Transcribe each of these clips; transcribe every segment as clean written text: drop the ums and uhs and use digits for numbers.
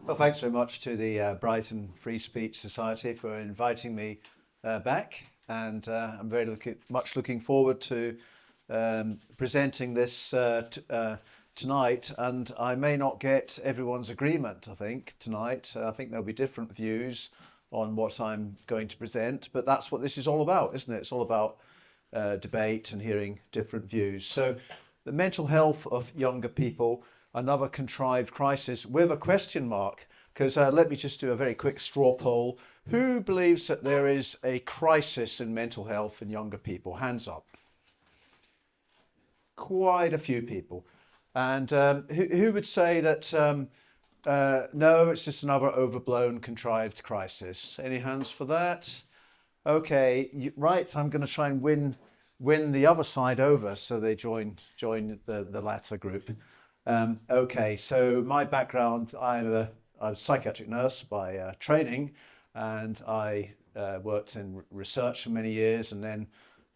Well, thanks very much to the Brighton Free Speech Society for inviting me back, and I'm very much looking forward to presenting this tonight. And I may not get everyone's agreement, I think, tonight. I think there'll be different views on what I'm going to present, but that's what this is all about, isn't it? It's all about debate and hearing different views. So the mental health of younger people, another contrived crisis with a question mark, because let me just do a very quick straw poll. Who believes that there is a crisis in mental health in younger people? Hands up. Quite a few people. And who would say that no, it's just another overblown contrived crisis? Any hands for that? Okay, right, I'm going to try and win the other side over so they join the latter group. Okay, so my background, I'm a psychiatric nurse by training, and I worked in research for many years and then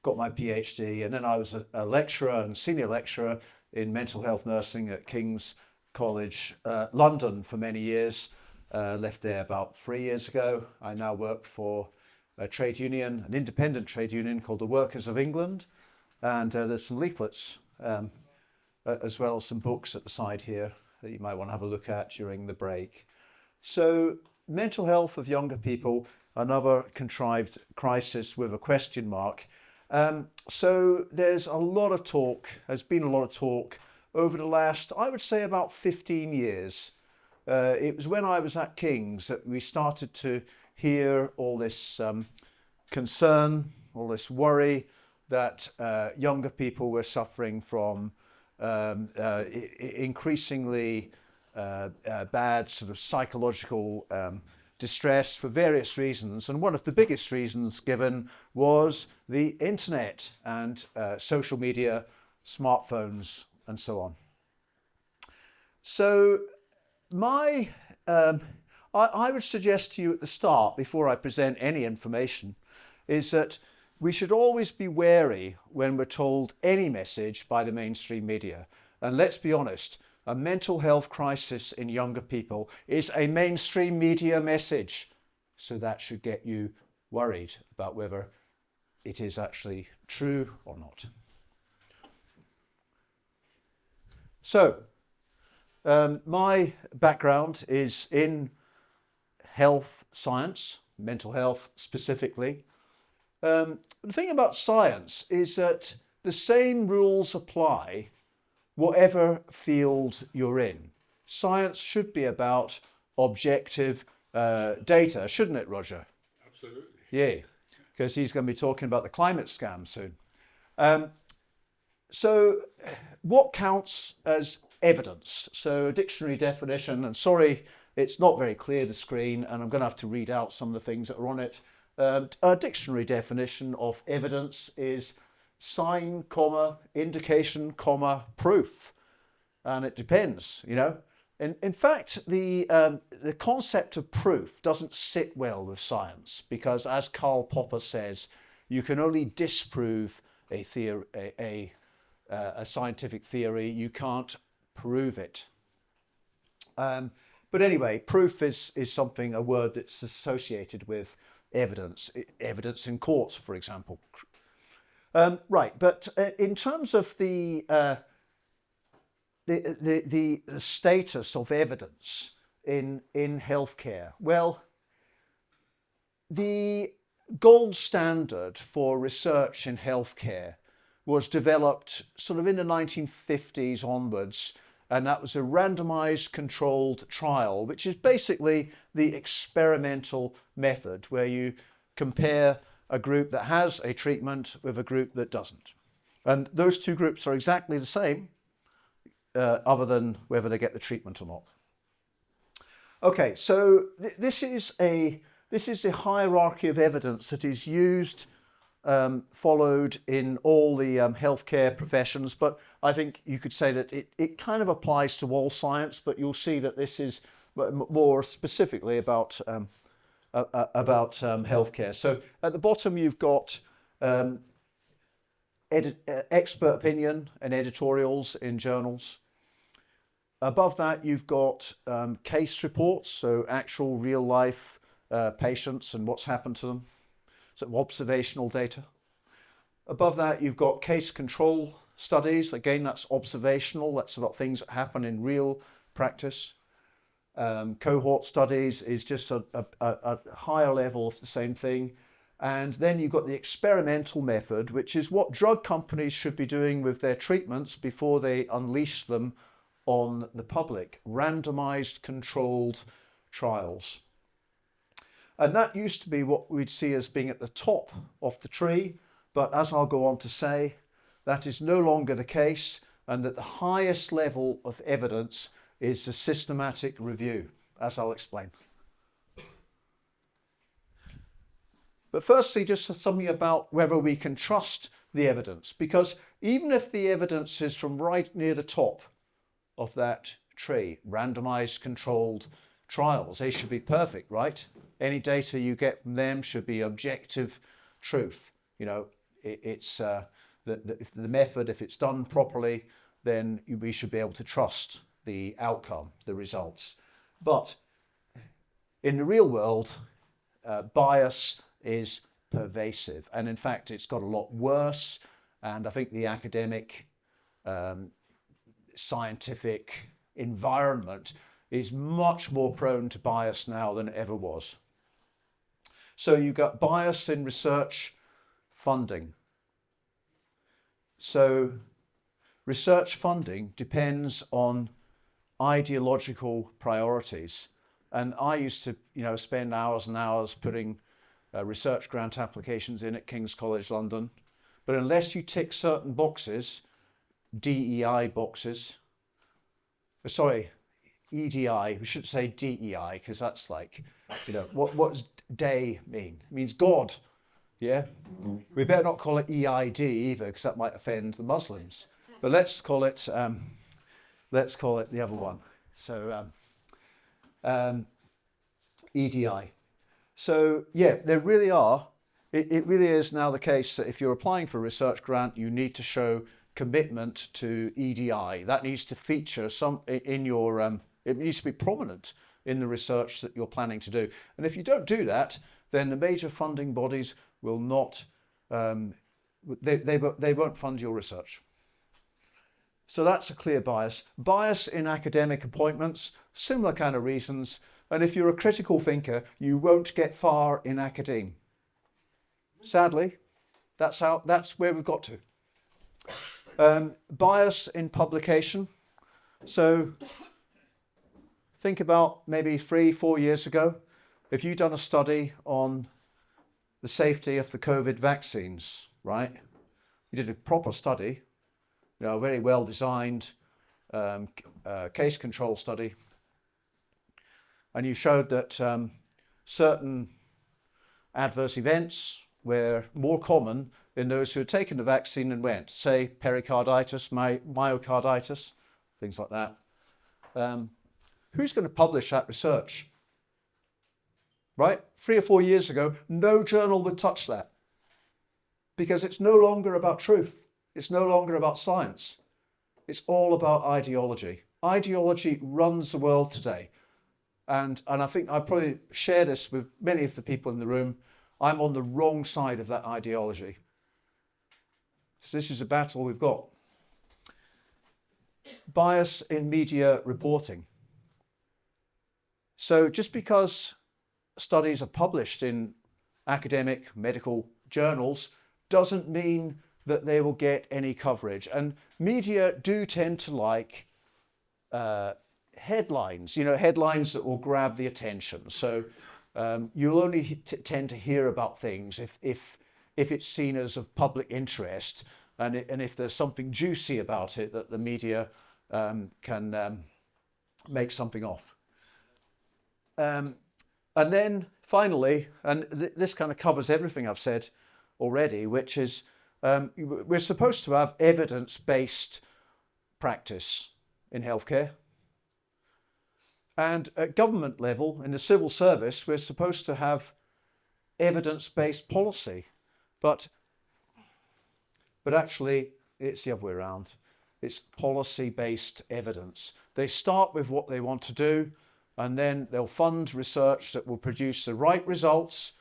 got my PhD, and then I was a lecturer and senior lecturer in mental health nursing at King's College London for many years. Left there about 3 years ago. I now work for a trade union, an independent trade union called the Workers of England, and there's some leaflets as well as some books at the side here that you might want to have a look at during the break. So mental health of younger people, another contrived crisis with a question mark. So there's a lot of talk, has been a lot of talk over the last, I would say, about 15 years. It was when I was at King's that we started to hear all this concern, all this worry that younger people were suffering from increasingly bad sort of psychological distress for various reasons. And one of the biggest reasons given was the internet and social media, smartphones, and so on. So I would suggest to you at the start, before I present any information, is that we should always be wary when we're told any message by the mainstream media. And let's be honest, a mental health crisis in younger people is a mainstream media message. So that should get you worried about whether it is actually true or not. So, my background is in health science, mental health specifically. The thing about science is that the same rules apply whatever field you're in. Science should be about objective data, shouldn't it, Roger? Absolutely. Yeah, because he's going to be talking about the climate scam soon. So what counts as evidence? So a dictionary definition, and sorry, it's not very clear, the screen, and I'm going to have to read out some of the things that are on it. A dictionary definition of evidence is sign, comma, indication, comma, proof. And it depends, you know. In fact, the concept of proof doesn't sit well with science because, as Karl Popper says, you can only disprove a scientific theory. You can't prove it. But anyway, proof is something, a word that's associated with evidence in courts, for example. Right, but in terms of the status of evidence in healthcare, well, the gold standard for research in healthcare was developed sort of in the 1950s onwards, and that was a randomized controlled trial, which is basically the experimental method where you compare a group that has a treatment with a group that doesn't. And those two groups are exactly the same, other than whether they get the treatment or not. Okay, so this is the hierarchy of evidence that is used, followed in all the healthcare professions, but I think you could say that it kind of applies to all science, but you'll see that this is more specifically about healthcare. So at the bottom you've got expert opinion and editorials in journals. Above that, you've got case reports, so actual real life patients and what's happened to them, so observational data. Above that, you've got case control studies. Again, that's observational. That's about things that happen in real practice. Cohort studies is just a higher level of the same thing. And then you've got the experimental method, which is what drug companies should be doing with their treatments before they unleash them on the public. Randomized controlled trials. And that used to be what we'd see as being at the top of the tree. But as I'll go on to say, that is no longer the case, and that the highest level of evidence is the systematic review, as I'll explain. But firstly, just something about whether we can trust the evidence, because even if the evidence is from right near the top of that tree, randomized controlled trials, they should be perfect, right? Any data you get from them should be objective truth. You know, it's if the method, if it's done properly, then we should be able to trust the outcome, the results. But in the real world, bias is pervasive, and in fact it's got a lot worse, and I think the academic scientific environment is much more prone to bias now than it ever was. So you've got bias in research funding. So research funding depends on ideological priorities, and I used to spend hours and hours putting research grant applications in at King's College London, but unless you tick certain boxes, DEI boxes, EDI, we should say DEI, because that's like, what does day mean? It means God, yeah? We better not call it EID either, because that might offend the Muslims. But let's call it the other one. So EDI. So yeah, there really are. It really is now the case that if you're applying for a research grant, you need to show commitment to EDI. That needs to feature in your. It needs to be prominent in the research that you're planning to do. And if you don't do that, then the major funding bodies will not. They won't fund your research. So that's a clear bias. Bias in academic appointments, similar kind of reasons. And if you're a critical thinker, you won't get far in academe. Sadly, that's where we've got to. Bias in publication. So think about maybe 3-4 years ago, if you'd done a study on the safety of the COVID vaccines, right? You did a proper study, a very well designed case control study. And you showed that certain adverse events were more common in those who had taken the vaccine and went, say pericarditis, myocarditis, things like that. Who's going to publish that research? Right? 3 or 4 years ago, no journal would touch that, because it's no longer about truth. It's no longer about science. It's all about ideology. Ideology runs the world today. And I think I probably share this with many of the people in the room. I'm on the wrong side of that ideology. So this is a battle we've got. Bias in media reporting. So just because studies are published in academic medical journals doesn't mean that they will get any coverage. And media do tend to like headlines, headlines that will grab the attention. So you'll only tend to hear about things if it's seen as of public interest, and if there's something juicy about it that the media can make something of. And then finally, and this kind of covers everything I've said already, which is we're supposed to have evidence-based practice in healthcare. And at government level, in the civil service, we're supposed to have evidence-based policy. But actually, it's the other way around. It's policy-based evidence. They start with what they want to do, and then they'll fund research that will produce the right results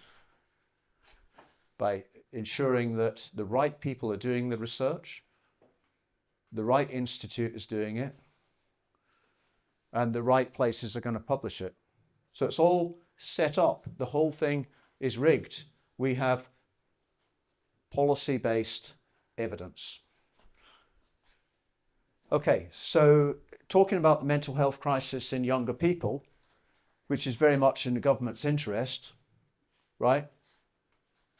by ensuring that the right people are doing the research, the right institute is doing it, and the right places are going to publish it. So it's all set up. The whole thing is rigged. We have policy-based evidence. Okay, so talking about the mental health crisis in younger people, which is very much in the government's interest, right?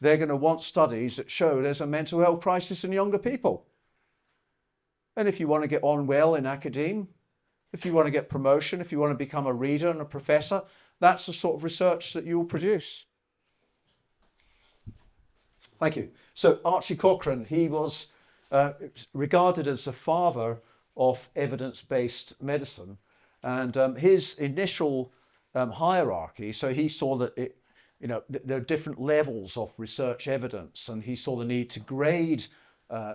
They're going to want studies that show there's a mental health crisis in younger people. And if you want to get on well in academia, if you want to get promotion, if you want to become a reader and a professor, that's the sort of research that you'll produce. Thank you. So Archie Cochrane, he was regarded as the father of evidence-based medicine. And his initial hierarchy, so he saw that there are different levels of research evidence, and he saw the need to grade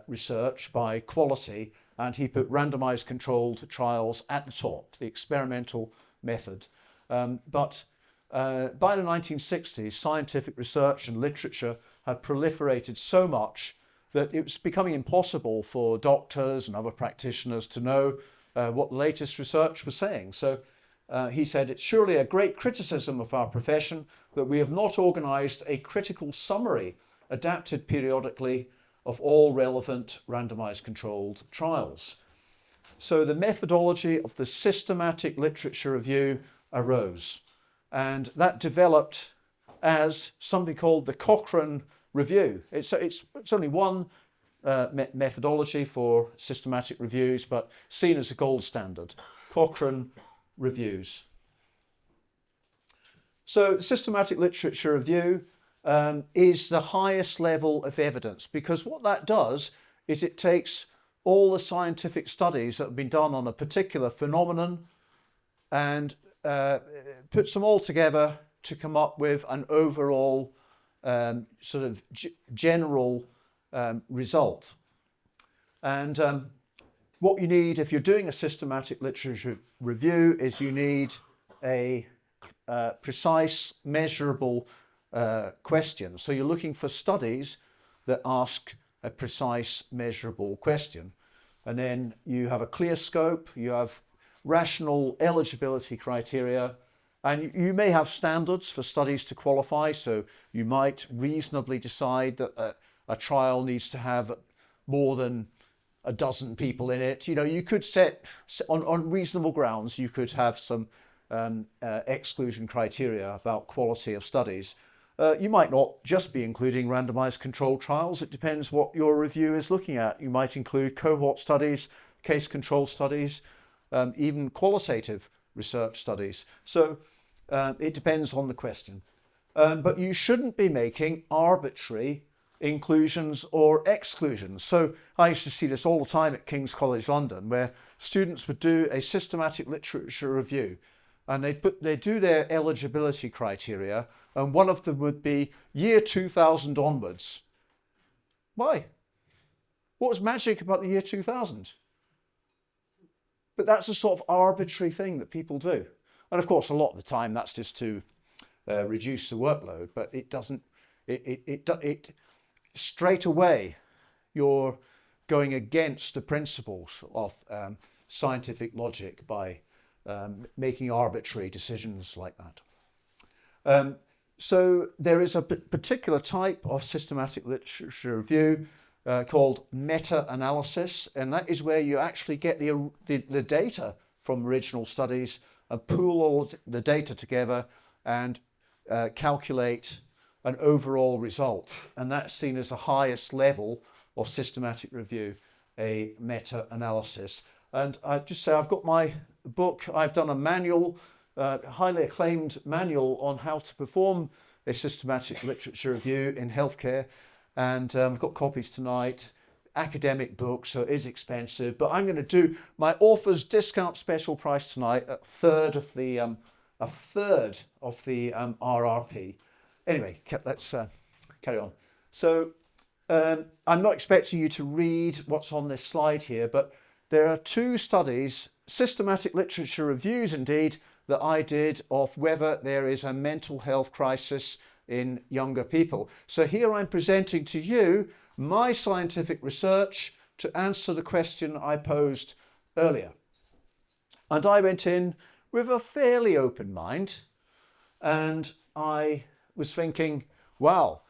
research by quality, and he put randomized controlled trials at the top, the experimental method. But by the 1960s, scientific research and literature had proliferated so much that it was becoming impossible for doctors and other practitioners to know what the latest research was saying. So he said, it's surely a great criticism of our profession that we have not organised a critical summary adapted periodically of all relevant randomised controlled trials. So the methodology of the systematic literature review arose, and that developed as something called the Cochrane Review. It's only one methodology for systematic reviews, but seen as a gold standard. Cochrane Reviews. So the systematic literature review is the highest level of evidence, because what that does is it takes all the scientific studies that have been done on a particular phenomenon and puts them all together to come up with an overall sort of general result. And what you need if you're doing a systematic literature review is you need a precise, measurable question. So you're looking for studies that ask a precise, measurable question. And then you have a clear scope, you have rational eligibility criteria, and you may have standards for studies to qualify. So you might reasonably decide that a trial needs to have more than a dozen people in it. You could set, on reasonable grounds, you could have some exclusion criteria about quality of studies. You might not just be including randomized controlled trials. It depends what your review is looking at. You might include cohort studies, case control studies, even qualitative research studies. So it depends on the question. But you shouldn't be making arbitrary inclusions or exclusions. So I used to see this all the time at King's College London, where students would do a systematic literature review, and they do their eligibility criteria, and one of them would be year 2000 onwards. Why? What was magic about the year 2000? But that's a sort of arbitrary thing that people do. And of course, a lot of the time that's just to reduce the workload, but it doesn't, it straight away you're going against the principles of scientific logic by making arbitrary decisions like that. So there is a particular type of systematic literature review called meta-analysis, and that is where you actually get the data from original studies and pool all the data together and calculate an overall result. And that's seen as the highest level of systematic review, a meta-analysis. And I just say I've got my book. I've done a manual, highly acclaimed manual on how to perform a systematic literature review in healthcare. And I've got copies tonight. Academic book, so it is expensive. But I'm going to do my author's discount special price tonight at a third of the RRP. Anyway, let's carry on. So I'm not expecting you to read what's on this slide here, but there are two studies systematic literature reviews, indeed, that I did of whether there is a mental health crisis in younger people. So here I'm presenting to you my scientific research to answer the question I posed earlier. And I went in with a fairly open mind, and I was thinking, wow,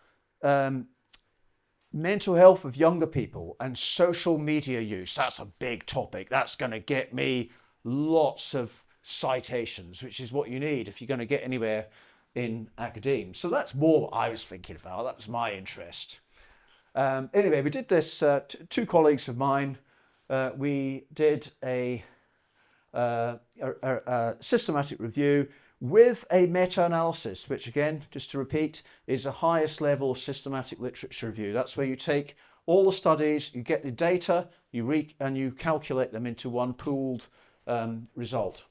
mental health of younger people and social media use, that's a big topic. That's going to get me lots of citations, which is what you need if you're going to get anywhere in academia. So that's more what I was thinking about. That was my interest. Anyway, we did this, two colleagues of mine, we did a systematic review with a meta-analysis, which again, just to repeat, is the highest level of systematic literature review. That's where you take all the studies, you get the data, and you calculate them into one pooled result.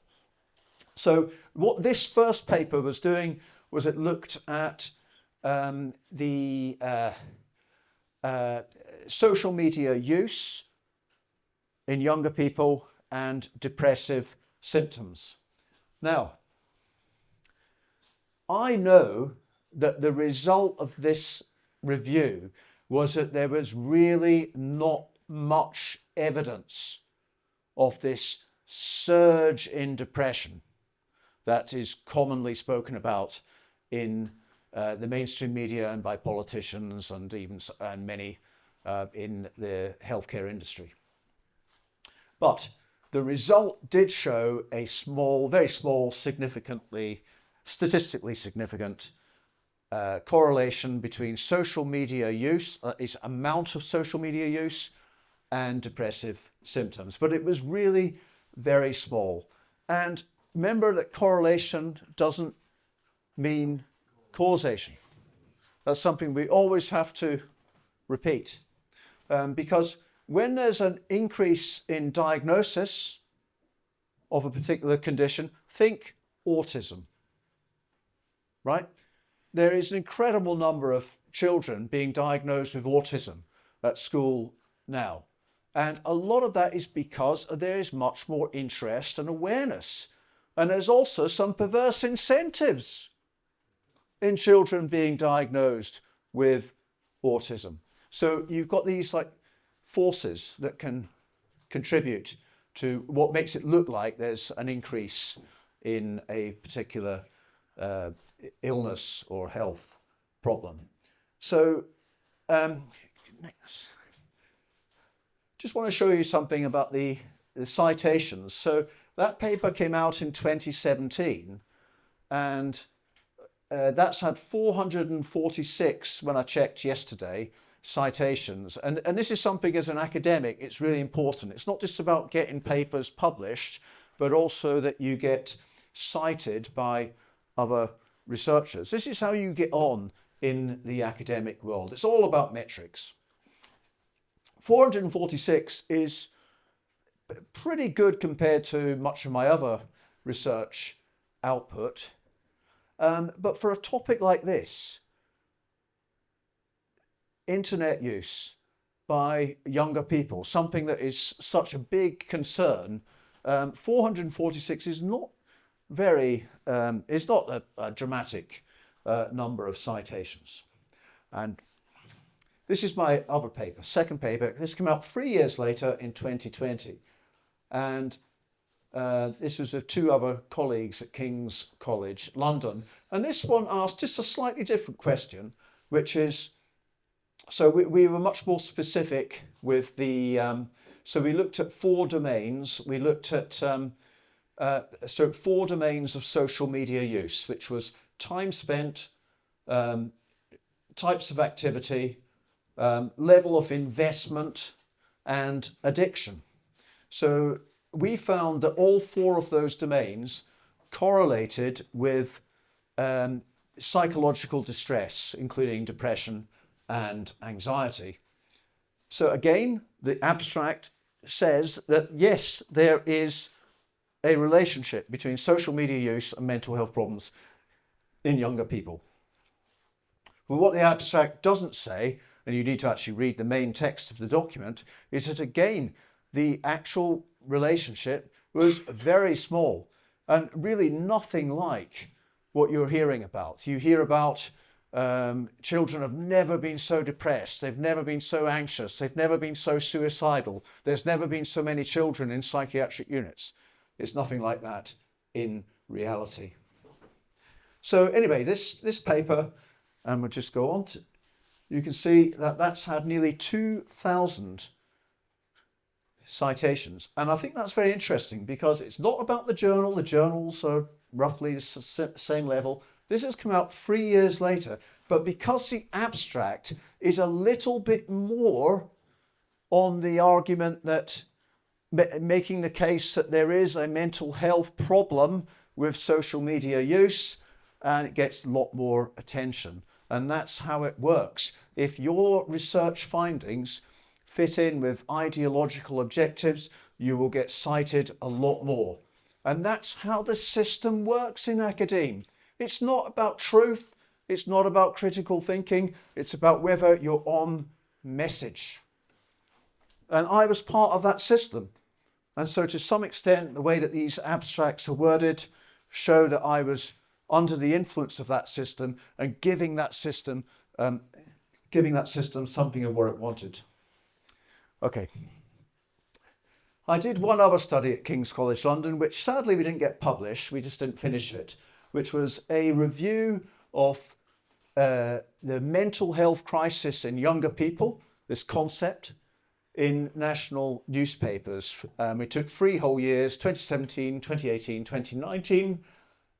So what this first paper was doing was it looked at the social media use in younger people and depressive symptoms. Now, I know that the result of this review was that there was really not much evidence of this surge in depression that is commonly spoken about in the mainstream media and by politicians and even many in the healthcare industry. But the result did show a small, very small, statistically significant correlation between social media use, its amount of social media use, and depressive symptoms. But it was really very small. And remember that correlation doesn't mean causation. That's something we always have to repeat. Because when there's an increase in diagnosis of a particular condition, think autism, right? There is an incredible number of children being diagnosed with autism at school now. And a lot of that is because there is much more interest and awareness. And there's also some perverse incentives in children being diagnosed with autism. So you've got these like forces that can contribute to what makes it look like there's an increase in a particular illness or health problem. So just want to show you something about the citations. So that paper came out in 2017, and that's had 446 when I checked yesterday citations. And this is something as an academic, it's really important. It's not just about getting papers published, but also that you get cited by other researchers. This is how you get on in the academic world. It's all about metrics. 446 is pretty good compared to much of my other research output. But for a topic like this, internet use by younger people, something that is such a big concern, 446 is not very, it's not a dramatic number of citations. And this is my other paper, second paper. This came out 3 years later in 2020. And this was with two other colleagues at King's College, London. And this one asked just a slightly different question, which is, so we were much more specific with the, so we looked at 4 domains. We looked at, so 4 domains of social media use, which was time spent, types of activity, level of investment, and addiction. So we found that all 4 of those domains correlated with psychological distress, including depression and anxiety. So again, the abstract says that yes, there is a relationship between social media use and mental health problems in younger people. But what the abstract doesn't say, and you need to actually read the main text of the document, is that again, the actual relationship was very small and really nothing like what you're hearing about. You hear about children have never been so depressed, they've never been so anxious, they've never been so suicidal, there's never been so many children in psychiatric units. It's nothing like that in reality. So anyway, this paper, and we'll just go on to, you can see that that's had nearly 2,000 citations. And I think that's very interesting because it's not about the journal. The journals are roughly the same level. This has come out 3 years later, but because the abstract is a little bit more on the argument that making the case that there is a mental health problem with social media use, and it gets a lot more attention. And that's how it works. If your research findings fit in with ideological objectives, you will get cited a lot more. And that's how the system works in academia. It's not about truth. It's not about critical thinking. It's about whether you're on message. And I was part of that system. And so to some extent, the way that these abstracts are worded show that I was under the influence of that system and giving that system something of what it wanted. Okay. I did one other study at King's College London, which sadly we didn't get published. We just didn't finish it, which was a review of the mental health crisis in younger people, this concept, in national newspapers. We took 3 whole years, 2017, 2018, 2019,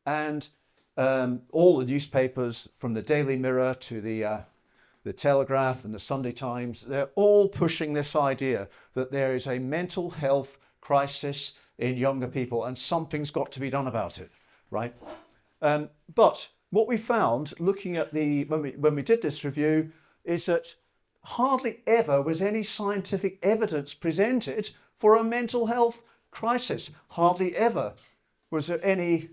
and all the newspapers from the Daily Mirror to the Telegraph and the Sunday Times, they're all pushing this idea that there is a mental health crisis in younger people and something's got to be done about it, right? But what we found looking at when we did this review is that hardly ever was any scientific evidence presented for a mental health crisis. Hardly ever was there any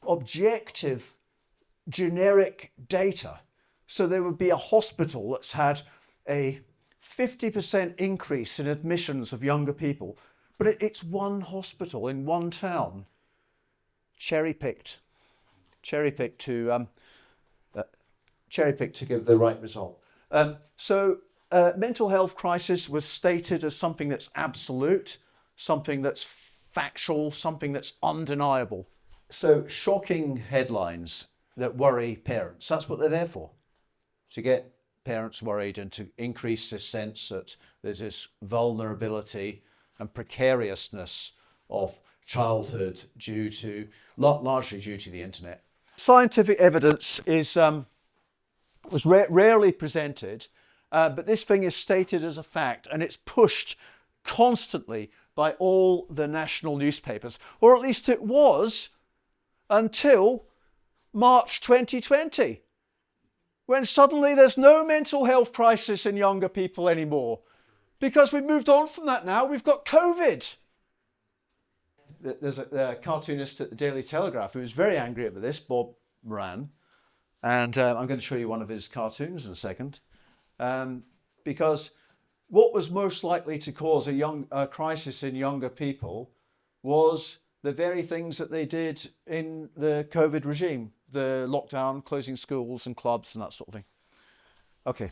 objective generic data. So there would be a hospital that's had a 50% increase in admissions of younger people, but it's one hospital in one town, cherry-picked to give the right result. So mental health crisis was stated as something that's absolute, something that's factual, something that's undeniable. So shocking headlines that worry parents, that's what they're there for. To get parents worried and to increase this sense that there's this vulnerability and precariousness of childhood largely due to the internet. Scientific evidence was rarely presented, but this thing is stated as a fact and it's pushed constantly by all the national newspapers, or at least it was until March 2020. When suddenly there's no mental health crisis in younger people anymore. Because we've moved on from that now, we've got COVID. There's a cartoonist at the Daily Telegraph who was very angry about this, Bob Moran. And I'm going to show you one of his cartoons in a second. Because what was most likely to cause a crisis in younger people was the very things that they did in the COVID regime. The lockdown, closing schools and clubs and that sort of thing. Okay.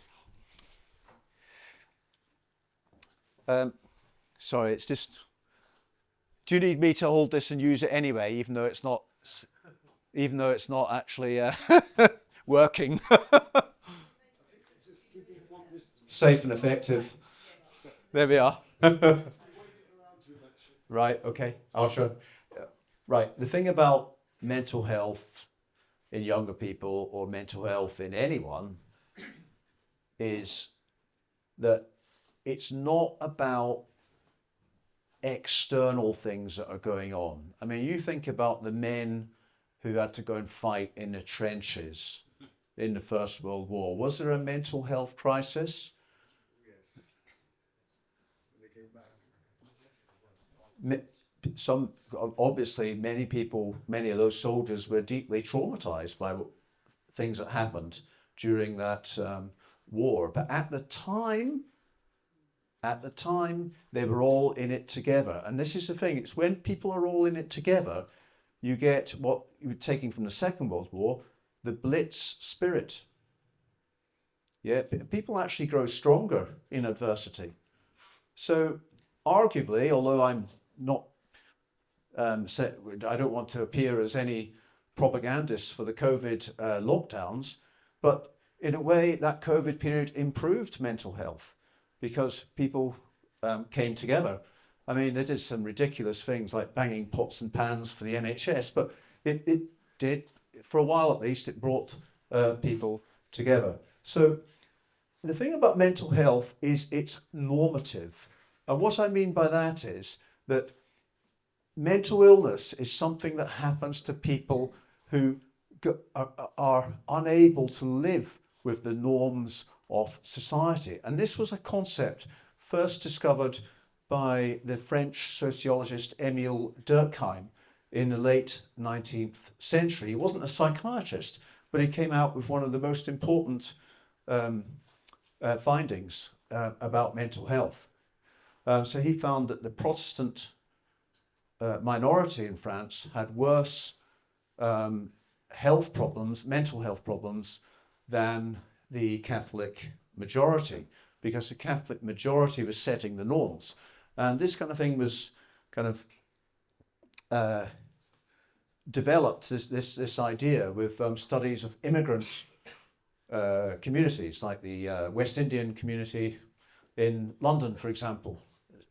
Sorry, it's just... Do you need me to hold this and use it anyway, even though it's not actually working? Safe and effective. There we are. Right, okay. I'll show. Right, the thing about mental health in younger people or mental health in anyone is that it's not about external things that are going on. I mean, you think about the men who had to go and fight in the trenches in the First World War. Was there a mental health crisis? Yes. When they came back. Obviously, many of those soldiers were deeply traumatized by things that happened during that war. But at the time, at the time, they were all in it together. And this is the thing, it's when people are all in it together, you get what you're taking from the Second World War, the Blitz spirit. Yeah, people actually grow stronger in adversity. So arguably, although I'm not, I don't want to appear as any propagandist for the COVID lockdowns, but in a way that COVID period improved mental health because people came together. I mean, they did some ridiculous things like banging pots and pans for the NHS, but it did, for a while at least, it brought people together. So the thing about mental health is it's normative. And what I mean by that is that mental illness is something that happens to people who are unable to live with the norms of society. And this was a concept first discovered by the French sociologist Émile Durkheim in the late 19th century. He wasn't a psychiatrist, but he came out with one of the most important findings about mental health. So he found that the Protestant minority in France had worse health problems, mental health problems, than the Catholic majority, because the Catholic majority was setting the norms. And this kind of thing was kind of developed, this idea with studies of immigrant communities, like the West Indian community in London, for example.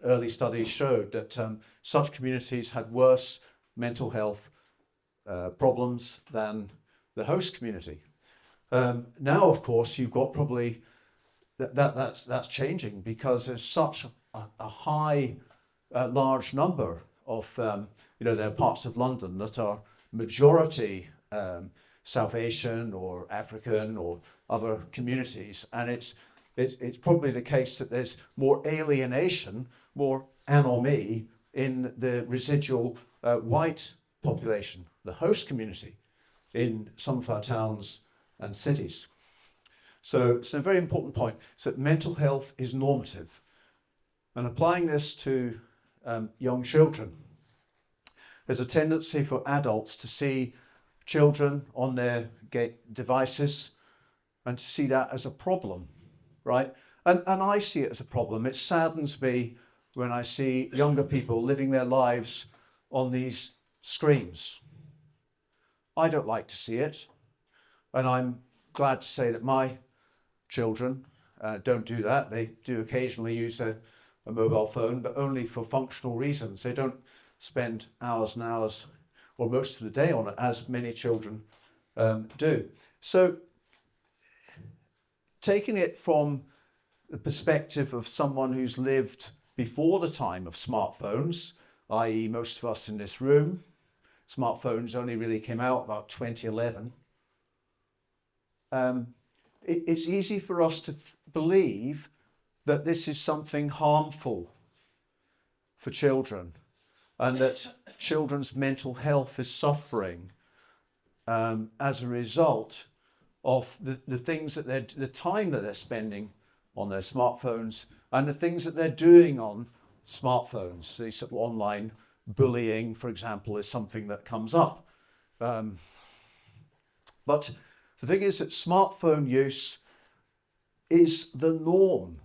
Early studies showed that such communities had worse mental health problems than the host community. Now, of course, you've got probably that's changing because there's such a high, large number of there are parts of London that are majority South Asian or African or other communities, and it's probably the case that there's more alienation, more anomie in the residual white population, the host community, in some of our towns and cities. So it's a very important point. So mental health is normative. And applying this to young children, there's a tendency for adults to see children on their devices and to see that as a problem, right? And I see it as a problem. It saddens me when I see younger people living their lives on these screens. I don't like to see it. And I'm glad to say that my children don't do that. They do occasionally use a mobile phone, but only for functional reasons. They don't spend hours and hours or most of the day on it, as many children do. So taking it from the perspective of someone who's lived before the time of smartphones, i.e. most of us in this room, smartphones only really came out about 2011. It's easy for us to believe that this is something harmful for children and that children's mental health is suffering as a result of the things that the time that they're spending on their smartphones and the things that they're doing on smartphones. The sort of online bullying, for example, is something that comes up. But the thing is that smartphone use is the norm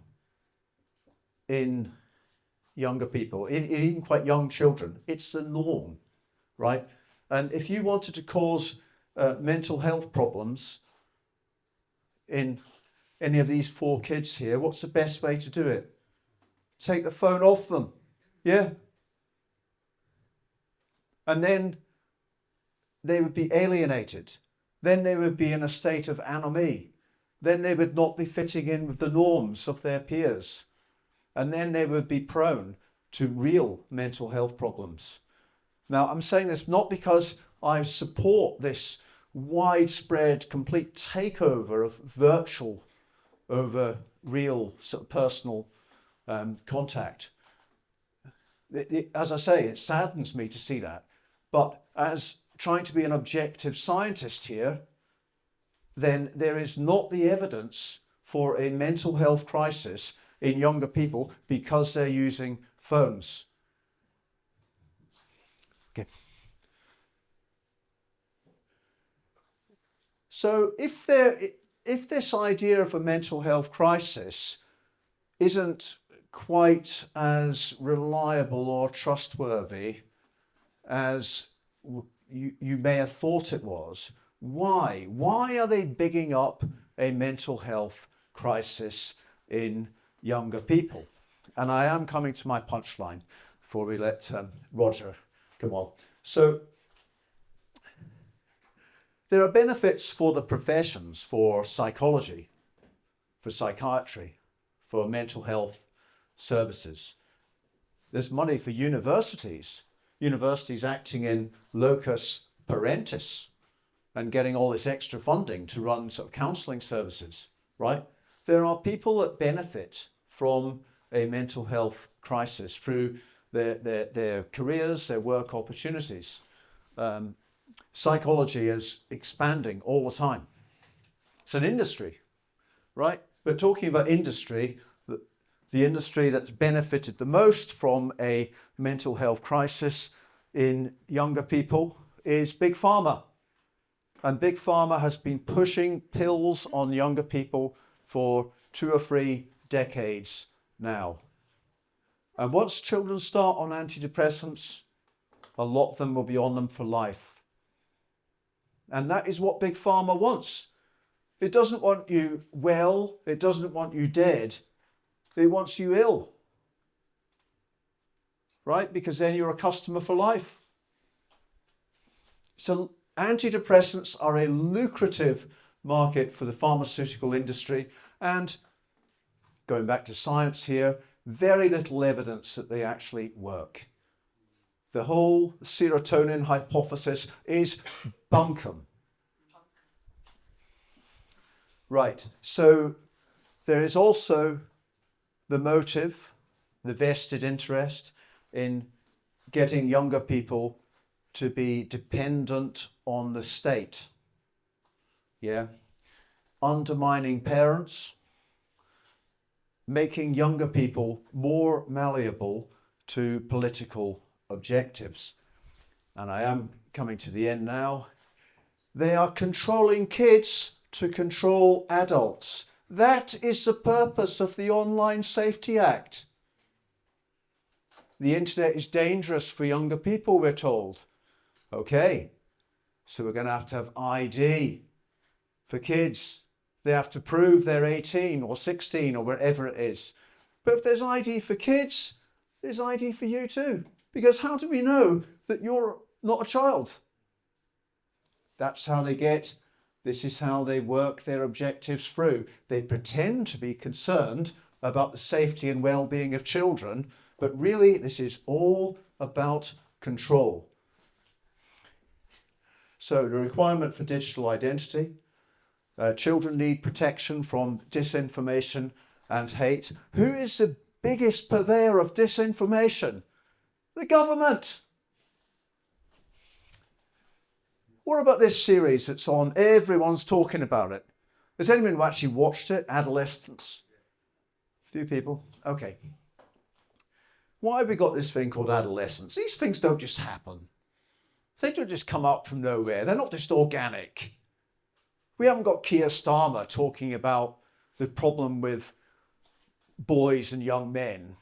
in younger people, in even quite young children. It's the norm, right? And if you wanted to cause mental health problems in any of these 4 kids here, what's the best way to do it? Take the phone off them, yeah? And then they would be alienated. Then they would be in a state of anomie. Then they would not be fitting in with the norms of their peers. And then they would be prone to real mental health problems. Now, I'm saying this not because I support this widespread, complete takeover of virtual over real sort of personal contact. As I say, it saddens me to see that. But as trying to be an objective scientist here, then there is not the evidence for a mental health crisis in younger people because they're using phones. Okay. So if this idea of a mental health crisis isn't quite as reliable or trustworthy as you may have thought it was, why? Why are they bigging up a mental health crisis in younger people? And I am coming to my punchline before we let Roger come on. So there are benefits for the professions, for psychology, for psychiatry, for mental health services. There's money for universities acting in locus parentis and getting all this extra funding to run sort of counselling services, right? There are people that benefit from a mental health crisis through their careers, their work opportunities. Psychology is expanding all the time. It's an industry, right? We're talking about industry. The industry that's benefited the most from a mental health crisis in younger people is Big Pharma. And Big Pharma has been pushing pills on younger people for 2 or 3 decades now. And once children start on antidepressants, a lot of them will be on them for life. And that is what Big Pharma wants. It doesn't want you well, it doesn't want you dead, it wants you ill. Right? Because then you're a customer for life. So antidepressants are a lucrative market for the pharmaceutical industry, and going back to science here, very little evidence that they actually work. The whole serotonin hypothesis is bunkum. Right, so there is also the motive, the vested interest in getting younger people to be dependent on the state. Yeah, undermining parents, making younger people more malleable to political objectives. And I am coming to the end now. They are controlling kids to control adults. That is the purpose of the Online Safety Act. The internet is dangerous for younger people, we're told. Okay, so we're going to have ID for kids. They have to prove they're 18 or 16 or wherever it is. But if there's ID for kids, there's ID for you too. Because how do we know that you're not a child? That's how they get, this is how they work their objectives through. They pretend to be concerned about the safety and well-being of children, but really this is all about control. So the requirement for digital identity. Children need protection from disinformation and hate. Who is the biggest purveyor of disinformation? The government. What about this series that's on? Everyone's talking about it. Has anyone actually watched it? Adolescence? A few people? Okay. Why have we got this thing called adolescence? These things don't just happen. They don't just come up from nowhere. They're not just organic. We haven't got Keir Starmer talking about the problem with boys and young men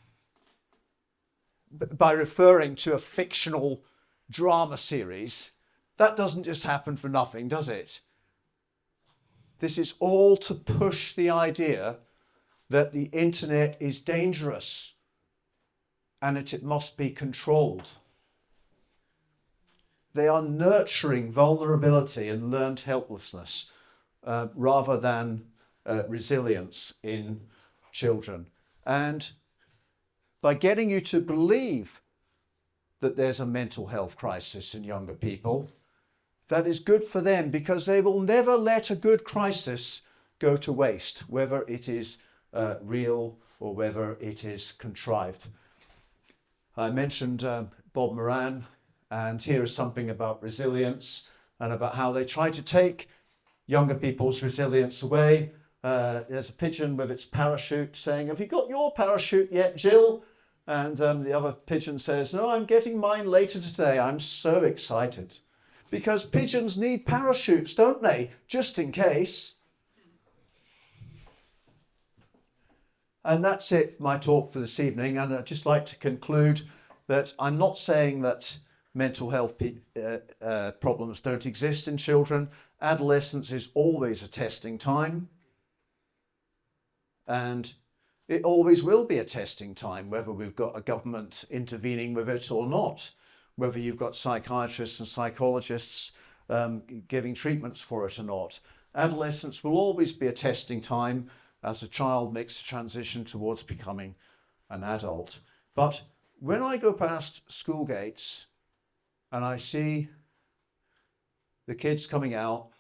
by referring to a fictional drama series. That doesn't just happen for nothing, does it? This is all to push the idea that the internet is dangerous and that it must be controlled. They are nurturing vulnerability and learned helplessness rather than resilience in children. And by getting you to believe that there's a mental health crisis in younger people, that is good for them because they will never let a good crisis go to waste, whether it is real or whether it is contrived. I mentioned Bob Moran, and here is something about resilience and about how they try to take younger people's resilience away There's a pigeon with its parachute saying, "Have you got your parachute yet, Jill?" And the other pigeon says, "No, I'm getting mine later today. I'm so excited." Because pigeons need parachutes, don't they? Just in case. And that's it for my talk for this evening. And I'd just like to conclude that I'm not saying that mental health problems don't exist in children. Adolescence is always a testing time. And it always will be a testing time, whether we've got a government intervening with it or not, whether you've got psychiatrists and psychologists giving treatments for it or not. Adolescence will always be a testing time as a child makes a transition towards becoming an adult. But when I go past school gates and I see the kids coming out,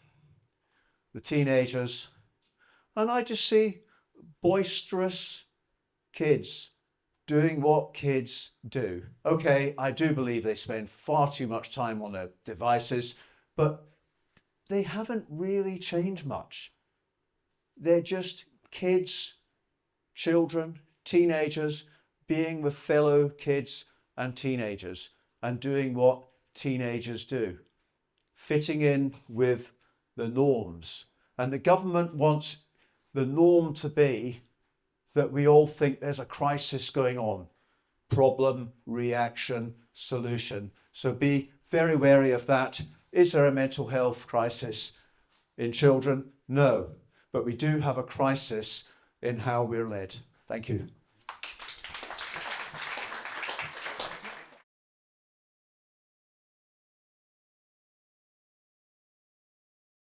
the teenagers, and I just see boisterous kids doing what kids do. Okay, I do believe they spend far too much time on their devices, but they haven't really changed much. They're just kids, children, teenagers, being with fellow kids and teenagers and doing what teenagers do, fitting in with the norms. And the government wants the norm to be that we all think there's a crisis going on. Problem, reaction, solution. So be very wary of that. Is there a mental health crisis in children? No. But we do have a crisis in how we're led. Thank you.